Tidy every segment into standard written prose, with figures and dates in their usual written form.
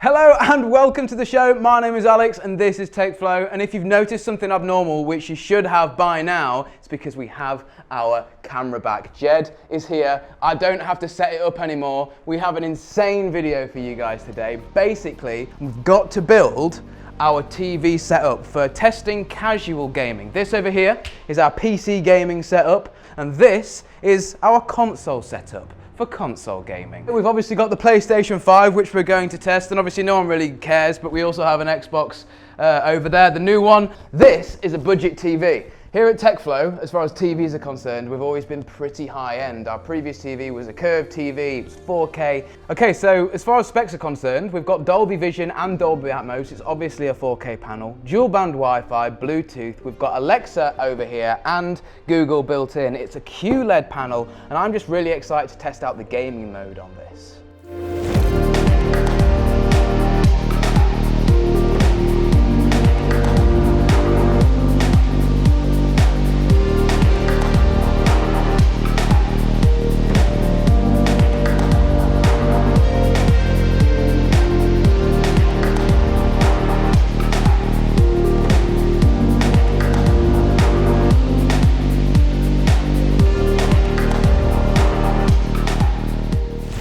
Hello and welcome to the show. My name is Alex and this is TechFlow, and if you've noticed something abnormal, which you should have by now, it's because we have our camera back. Jed is here. I don't have to set it up anymore. We have an insane video for you guys today. Basically, we've got to build our TV setup for testing casual gaming. This over here is our PC gaming setup, and this is our console setup for console gaming. We've obviously got the PlayStation 5, which we're going to test, and obviously no one really cares, but we also have an Xbox over there, the new one. This is a budget TV. Here at TechFlow, as far as TVs are concerned, we've always been pretty high-end. Our previous TV was a curved TV, it was 4K. Okay, so as far as specs are concerned, we've got Dolby Vision and Dolby Atmos. It's obviously a 4K panel, dual-band Wi-Fi, Bluetooth. We've got Alexa over here and Google built in. It's a QLED panel, and I'm just really excited to test out the gaming mode on this.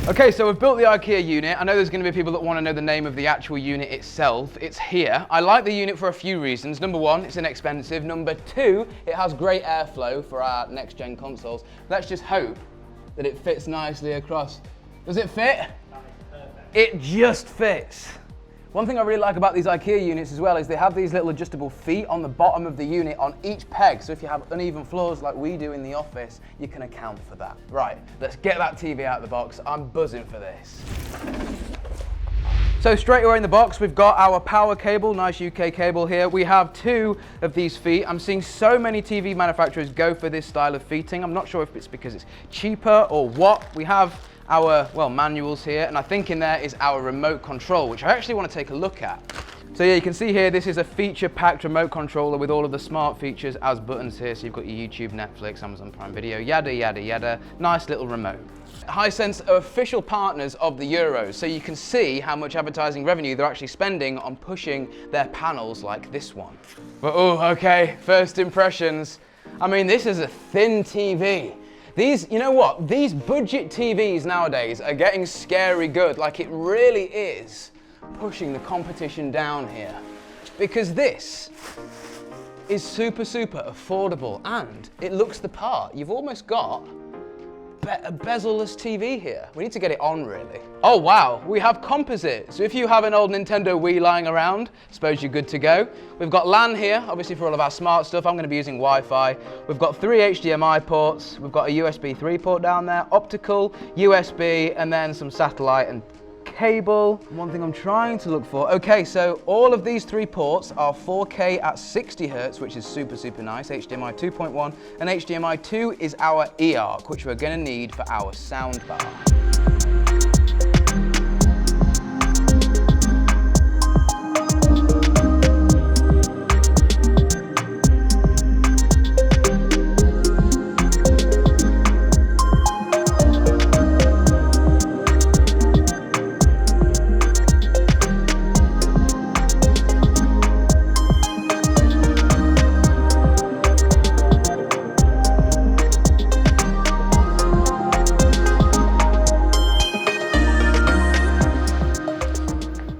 Okay, so we've built the IKEA unit. I know there's going to be people that want to know the name of the actual unit itself. It's here. I like the unit for a few reasons. Number one, it's inexpensive. Number two, it has great airflow for our next-gen consoles. Let's just hope that it fits nicely across. Does it fit? It just fits. One thing I really like about these IKEA units as well is they have these little adjustable feet on the bottom of the unit on each peg. So if you have uneven floors like we do in the office, you can account for that. Right, let's get that TV out of the box. I'm buzzing for this. So straight away in the box, we've got our power cable, nice UK cable here. We have two of these feet. I'm seeing so many TV manufacturers go for this style of feeting. I'm not sure if it's because it's cheaper or what. We have our, manuals here, and I think in there is our remote control, which I actually want to take a look at. So yeah, you can see here, this is a feature-packed remote controller with all of the smart features as buttons here. So you've got your YouTube, Netflix, Amazon Prime Video, yada, yada, yada. Nice little remote. Hisense are official partners of the Euros, so you can see how much advertising revenue they're actually spending on pushing their panels like this one. But okay, first impressions. I mean, this is a thin TV. These, you know what? These budget TVs nowadays are getting scary good. Like, it really is pushing the competition down here. Because this is super, super affordable and it looks the part. You've almost got a bezel-less TV here. We need to get it on, really. Oh wow, we have composite. So if you have an old Nintendo Wii lying around, I suppose you're good to go. We've got LAN here, obviously for all of our smart stuff. I'm going to be using Wi-Fi. We've got 3 HDMI ports. We've got a USB 3 port down there, optical, USB, and then some satellite and cable. One thing I'm trying to look for. Okay, so all of these 3 ports are 4K at 60 Hz, which is super, super nice. HDMI 2.1 and HDMI 2 is our eARC, which we're going to need for our soundbar.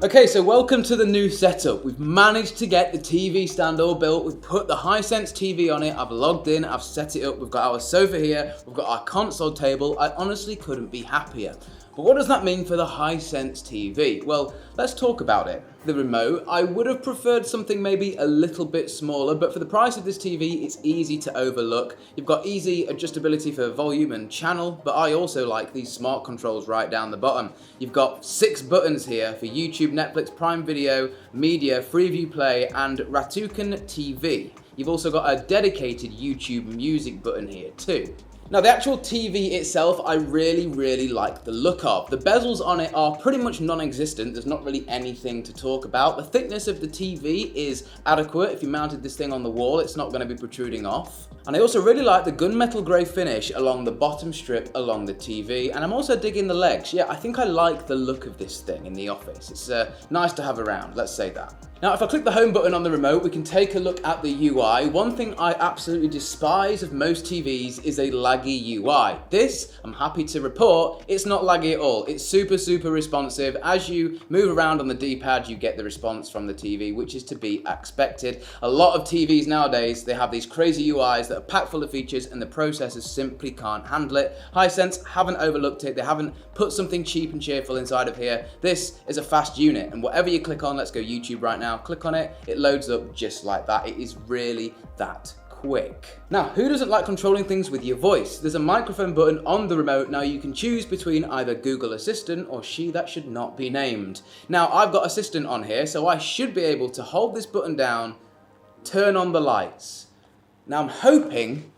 Okay, so welcome to the new setup. We've managed to get the TV stand all built. We've put the Hisense TV on it. I've logged in, I've set it up. We've got our sofa here. We've got our console table. I honestly couldn't be happier. But what does that mean for the Hisense TV? Well, let's talk about it. The remote, I would have preferred something maybe a little bit smaller, but for the price of this TV, it's easy to overlook. You've got easy adjustability for volume and channel, but I also like these smart controls right down the bottom. You've got 6 buttons here for YouTube, Netflix, Prime Video, Media, Freeview Play, and Rakuten TV. You've also got a dedicated YouTube music button here too. Now the actual TV itself, I really like the look of. The bezels on it are pretty much non-existent. There's not really anything to talk about. The thickness of the TV is adequate. If you mounted this thing on the wall, it's not going to be protruding off. And I also really like the gunmetal grey finish along the bottom strip along the TV. And I'm also digging the legs. Yeah, I think I like the look of this thing in the office. It's nice to have around, let's say that. Now, if I click the home button on the remote, we can take a look at the UI. One thing I absolutely despise of most TVs is a laggy UI. This, I'm happy to report, it's not laggy at all. It's super responsive. As you move around on the D-pad, you get the response from the TV, which is to be expected. A lot of TVs nowadays, they have these crazy UIs that are packed full of features and the processors simply can't handle it. Hisense haven't overlooked it. They haven't put something cheap and cheerful inside of here. This is a fast unit, and whatever you click on, let's go YouTube right now, click on it, it loads up just like that. It is really that quick. Now, who doesn't like controlling things with your voice? There's a microphone button on the remote. Now you can choose between either Google Assistant or she that should not be named. Now I've got Assistant on here, so I should be able to hold this button down, turn on the lights. Now I'm hoping,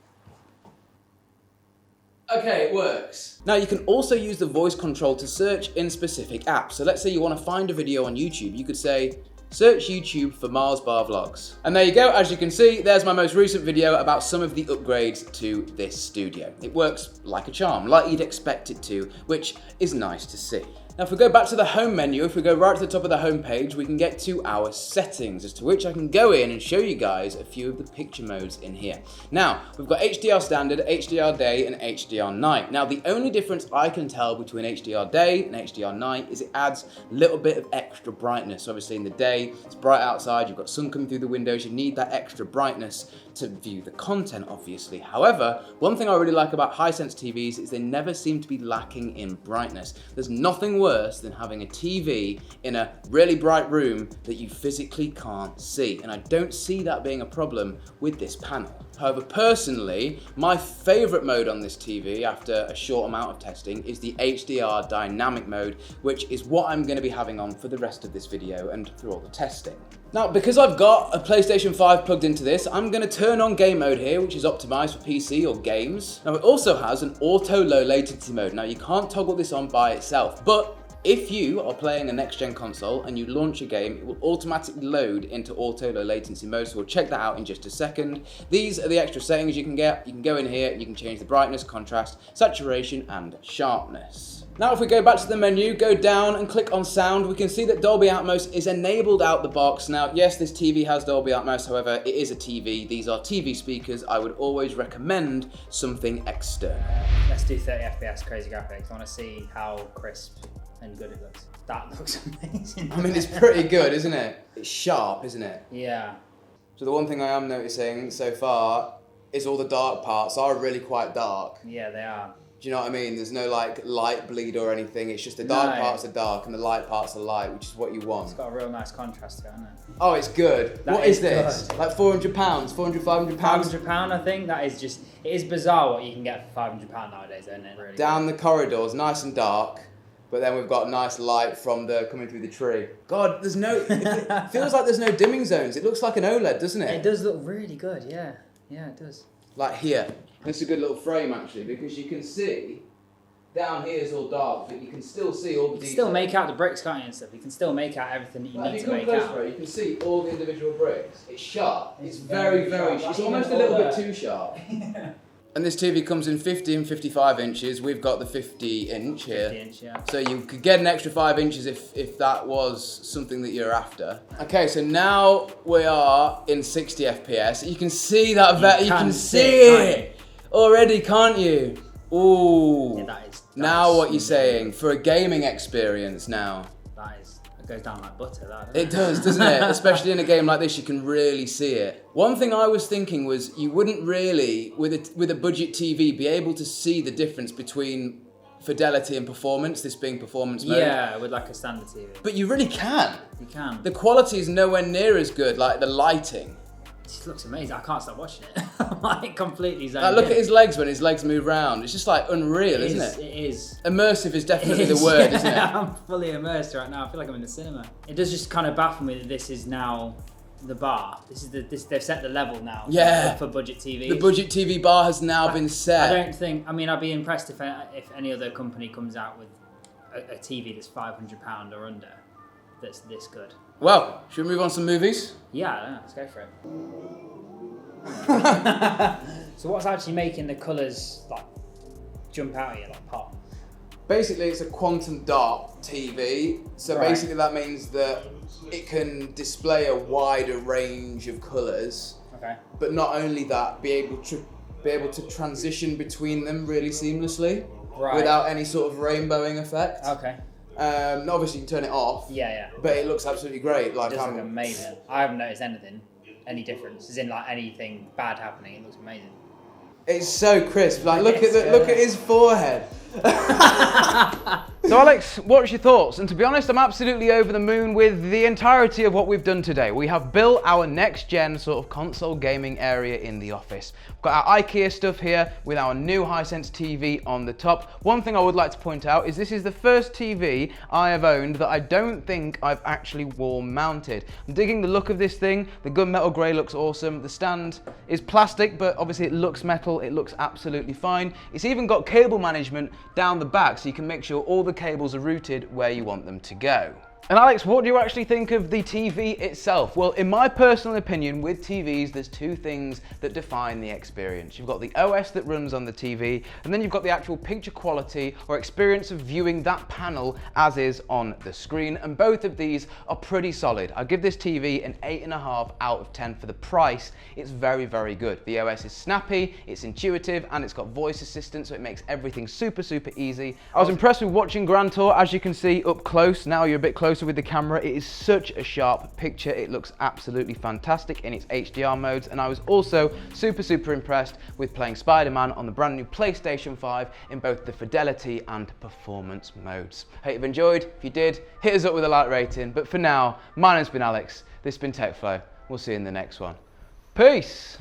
okay, it works. Now you can also use the voice control to search in specific apps. So let's say you want to find a video on YouTube. You could say, search YouTube for Mars Bar Vlogs. And there you go, as you can see, there's my most recent video about some of the upgrades to this studio. It works like a charm, like you'd expect it to, which is nice to see. Now if we go back to the home menu, if we go right to the top of the home page, we can get to our settings, as to which I can go in and show you guys a few of the picture modes in here. Now, we've got HDR standard, HDR day, and HDR night. Now the only difference I can tell between HDR day and HDR night is it adds a little bit of extra brightness. Obviously in the day, it's bright outside, you've got sun coming through the windows, you need that extra brightness to view the content, obviously. However, one thing I really like about Hisense TVs is they never seem to be lacking in brightness. There's nothing worse than having a TV in a really bright room that you physically can't see, and I don't see that being a problem with this panel. However, personally, my favorite mode on this TV after a short amount of testing is the HDR Dynamic Mode, which is what I'm going to be having on for the rest of this video and through all the testing. Now, because I've got a PlayStation 5 plugged into this, I'm going to turn on game mode here, which is optimized for PC or games. Now, it also has an auto low latency mode. Now, you can't toggle this on by itself, but if you are playing a next-gen console and you launch a game, it will automatically load into auto low latency mode, so we'll check that out in just a second. These are the extra settings you can get. You can go in here and you can change the brightness, contrast, saturation, and sharpness. Now if we go back to the menu, go down and click on sound, we can see that Dolby Atmos is enabled out the box. Now yes, this TV has Dolby Atmos, however, it is a TV. These are TV speakers. I would always recommend something external. Let's do 30 FPS crazy graphics. I want to see how crisp and good it looks. That looks amazing. I mean, it's pretty good, isn't it? It's sharp, isn't it? Yeah. So the one thing I am noticing so far is all the dark parts are really quite dark. Yeah, they are. Do you know what I mean? There's no like light bleed or anything. It's just the dark parts are dark and the light parts are light, which is what you want. It's got a real nice contrast to it, hasn't it? Oh, it's good. That what is this? Good. Like £400, £400, £500? £500, I think. That is just, it is bizarre what you can get for £500 nowadays, isn't it? Really Down the corridors, nice and dark. But then we've got nice light from the coming through the tree. God, there's no, it feels like there's no dimming zones. It looks like an OLED, doesn't it? It does look really good, yeah. Yeah, it does. Like here. It's a good little frame actually, because you can see down here is all dark, but you can still see all the details. You can still make out the bricks, can't you, and stuff? You can still make out everything that you need to make out. If you come closer, you can see all the individual bricks. It's sharp. It's very sharp. It's almost a little bit too sharp. And this TV comes in 50 and 55 inches. We've got the 50 inch here. 50 inch, yeah. So you could get an extra 5 inches if that was something that you're after. Okay, so now we are in 60 FPS. You can see that, you can see it already, can't you? Ooh. Yeah, that is now what you're saying, for a gaming experience now. It goes down like butter, that. It does, doesn't it? Especially in a game like this, you can really see it. One thing I was thinking was you wouldn't really, with a budget TV, be able to see the difference between fidelity and performance, this being performance mode. Yeah, with like a standard TV. But you really can. You can. The quality is nowhere near as good, like the lighting. It just looks amazing. I can't stop watching it. Like completely zoned Like, look in. at his legs when his legs move around. It's just like unreal, isn't it? It is. Immersive is definitely the word, isn't it? I'm fully immersed right now. I feel like I'm in the cinema. It does just kind of baffle me that this is now the bar. They've set the level now. Yeah. For budget TV. The budget TV bar has now been set. I don't think. I mean, I'd be impressed if any other company comes out with a TV that's £500 or under, that's this good. Well, should we move on to some movies? Yeah, I don't know, let's go for it. So what's actually making the colours like jump out at you, like pop? Basically, it's a quantum dot TV. So Right. basically, that means that it can display a wider range of colours. Okay. But not only that, be able to transition between them really seamlessly, Right. without any sort of rainbowing effect. Okay. Obviously, you can turn it off. Yeah. But it looks absolutely great. Like It does look amazing. I haven't noticed any difference. As in, like anything bad happening, it looks amazing. it's so crisp. Like look It's at his forehead. So Alex, what's your thoughts? And to be honest, I'm absolutely over the moon with the entirety of what we've done today. We have built our next gen sort of console gaming area in the office. We've got our IKEA stuff here with our new Hisense TV on the top. One thing I would like to point out is this is the first TV I have owned that I don't think I've actually wall mounted. I'm digging the look of this thing. The gunmetal grey looks awesome. The stand is plastic, but obviously it looks metal. It looks absolutely fine. It's even got cable management down the back, so you can make sure all the cables are routed where you want them to go. And Alex, what do you actually think of the TV itself? Well, in my personal opinion, with TVs, there's two things that define the experience. You've got the OS that runs on the TV, and then you've got the actual picture quality or experience of viewing that panel as is on the screen, and both of these are pretty solid. I give this TV an 8.5 out of 10 for the price. It's very, very good. The OS is snappy, it's intuitive, and it's got voice assistant, so it makes everything super, super easy. I was impressed with watching Grand Tour, as you can see up close. Now you're a bit closer with the camera. It is such a sharp picture. It looks absolutely fantastic in its HDR modes, and I was also super, super impressed with playing Spider-Man on the brand new PlayStation 5 in both the fidelity and performance modes. Hope you've enjoyed. If you did, hit us up with a like rating. But for now, my name's been Alex. This has been TechFlow. We'll see you in the next one. Peace.